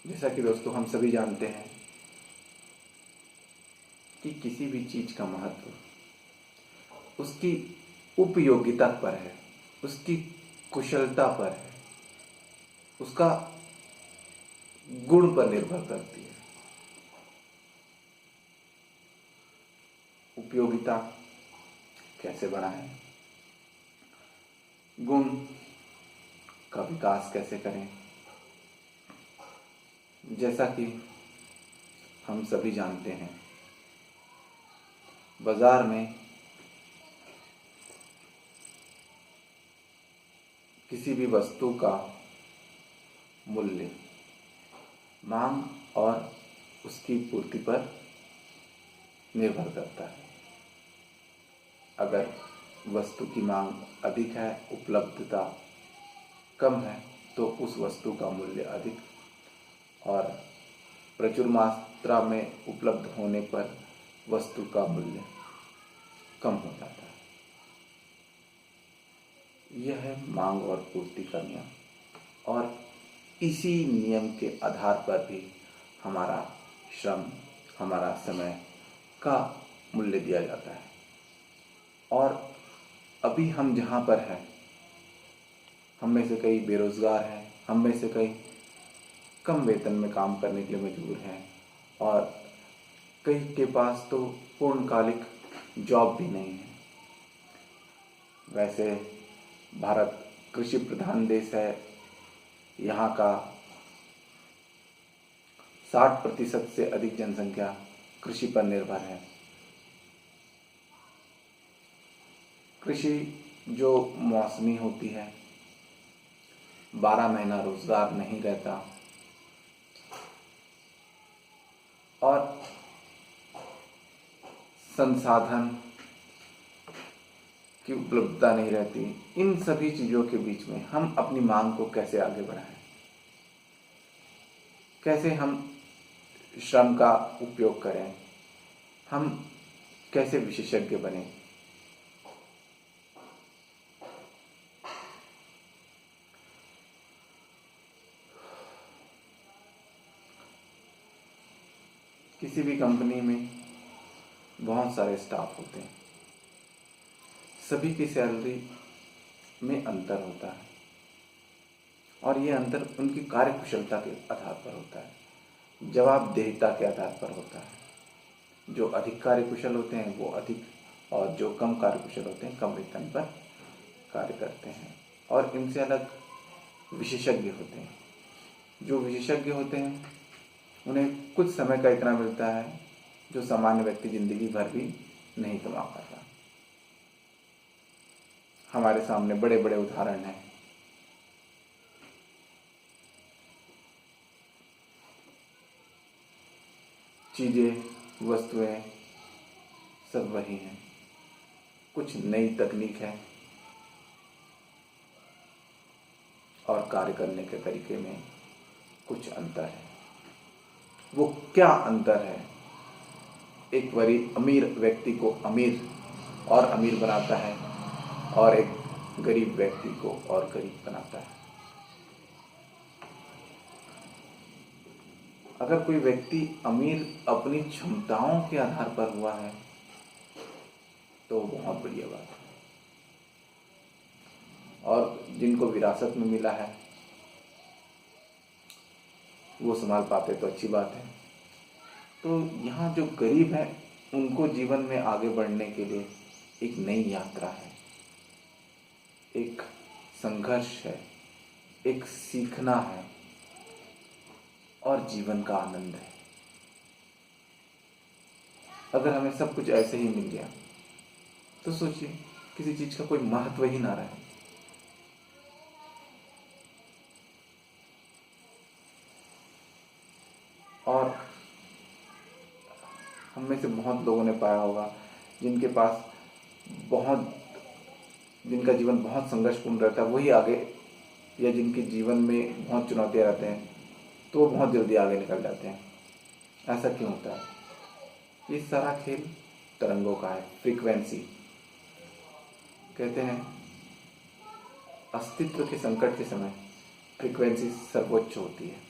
जैसा कि दोस्तों हम सभी जानते हैं कि किसी भी चीज का महत्व उसकी उपयोगिता पर है, उसकी कुशलता पर है, उसका गुण पर निर्भर करती है। उपयोगिता कैसे बढ़ाएं, गुण का विकास कैसे करें। जैसा कि हम सभी जानते हैं, बाजार में किसी भी वस्तु का मूल्य मांग और उसकी पूर्ति पर निर्भर करता है। अगर वस्तु की मांग अधिक है, उपलब्धता कम है, तो उस वस्तु का मूल्य अधिक, और प्रचुर मात्रा में उपलब्ध होने पर वस्तु का मूल्य कम हो जाता है। यह है मांग और पूर्ति का नियम, और इसी नियम के आधार पर भी हमारा श्रम, हमारा समय का मूल्य दिया जाता है। और अभी हम जहाँ पर हैं, हम में से कई बेरोजगार हैं, हम में से कई कम वेतन में काम करने के लिए मजबूर हैं, और कई के पास तो पूर्णकालिक जॉब भी नहीं है। वैसे भारत कृषि प्रधान देश है। यहाँ का 60% से अधिक जनसंख्या कृषि पर निर्भर है। कृषि जो मौसमी होती है, 12 महीना रोजगार नहीं रहता, और संसाधन की उपलब्धता नहीं रहती। इन सभी चीजों के बीच में हम अपनी मांग को कैसे आगे बढ़ाएं, कैसे हम श्रम का उपयोग करें, हम कैसे विशेषज्ञ बने। किसी भी कंपनी में बहुत सारे स्टाफ होते हैं, सभी की सैलरी में अंतर होता है, और ये अंतर उनकी कार्यकुशलता के आधार पर होता है, जवाबदेहिता के आधार पर होता है। जो अधिक कार्यकुशल होते हैं वो अधिक, और जो कम कार्यकुशल होते हैं कम वेतन पर कार्य करते हैं। और इनसे अलग विशेषज्ञ होते हैं। जो विशेषज्ञ होते हैं उन्हें कुछ समय का इतना मिलता है जो सामान्य व्यक्ति जिंदगी भर भी नहीं कमा पाता। हमारे सामने बड़े बड़े उदाहरण हैं। चीजें, वस्तुएं सब वही हैं, कुछ नई तकनीक है और कार्य करने के तरीके में कुछ अंतर है। वो क्या अंतर है? एक बड़ी अमीर व्यक्ति को अमीर और अमीर बनाता है, और एक गरीब व्यक्ति को और गरीब बनाता है। अगर कोई व्यक्ति अमीर अपनी क्षमताओं के आधार पर हुआ है तो बहुत बढ़िया बात है, और जिनको विरासत में मिला है वो संभाल पाते तो अच्छी बात है। तो यहाँ जो गरीब हैं उनको जीवन में आगे बढ़ने के लिए एक नई यात्रा है, एक संघर्ष है, एक सीखना है, और जीवन का आनंद है। अगर हमें सब कुछ ऐसे ही मिल गया तो सोचिए किसी चीज का कोई महत्व ही ना रहे। और हम में से बहुत लोगों ने पाया होगा जिनके पास जिनका जीवन बहुत संघर्षपूर्ण रहता है, वही आगे, या जिनके जीवन में बहुत चुनौतियां रहते हैं तो वो बहुत जल्दी आगे निकल जाते हैं। ऐसा क्यों होता है? ये सारा खेल तरंगों का है, फ्रीक्वेंसी। कहते हैं अस्तित्व के संकट के समय फ्रीक्वेंसी सर्वोच्च होती है।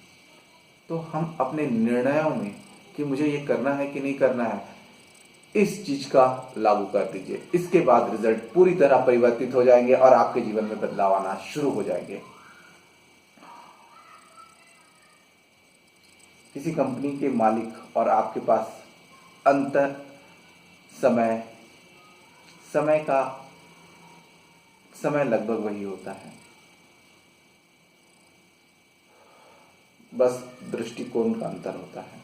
तो हम अपने निर्णयों में कि मुझे ये करना है कि नहीं करना है, इस चीज का लागू कर दीजिए। इसके बाद रिजल्ट पूरी तरह परिवर्तित हो जाएंगे और आपके जीवन में बदलाव आना शुरू हो जाएंगे। किसी कंपनी के मालिक और आपके पास अंतर समय लगभग वही होता है, बस दृष्टिकोण का अंतर होता है।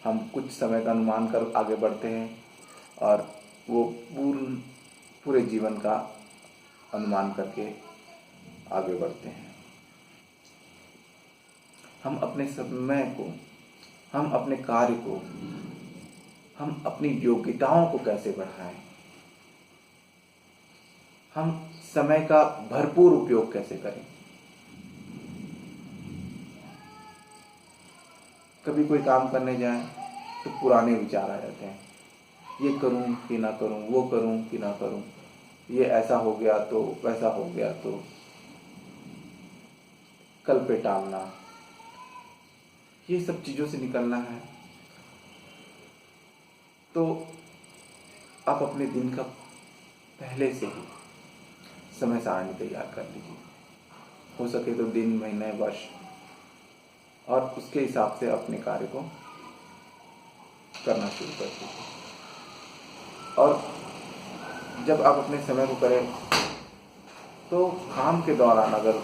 हम कुछ समय का अनुमान कर आगे बढ़ते हैं और वो पूरे जीवन का अनुमान करके आगे बढ़ते हैं। हम अपने समय को, हम अपने कार्य को, हम अपनी योग्यताओं को कैसे बढ़ाएं, हम समय का भरपूर उपयोग कैसे करें। कभी कोई काम करने जाए तो पुराने विचार आ जाते हैं, ये करूं कि ना करूं, वो करूं कि ना करूं, ये ऐसा हो गया तो वैसा हो गया तो, कल पे टालना। ये सब चीजों से निकलना है तो आप अपने दिन का पहले से ही समय सारणी तैयार कर लीजिए। हो सके तो दिन, महीने, वर्ष, और उसके हिसाब से अपने कार्य को करना शुरू कर दीजिए। और जब आप अपने समय को करें तो काम के दौरान अगर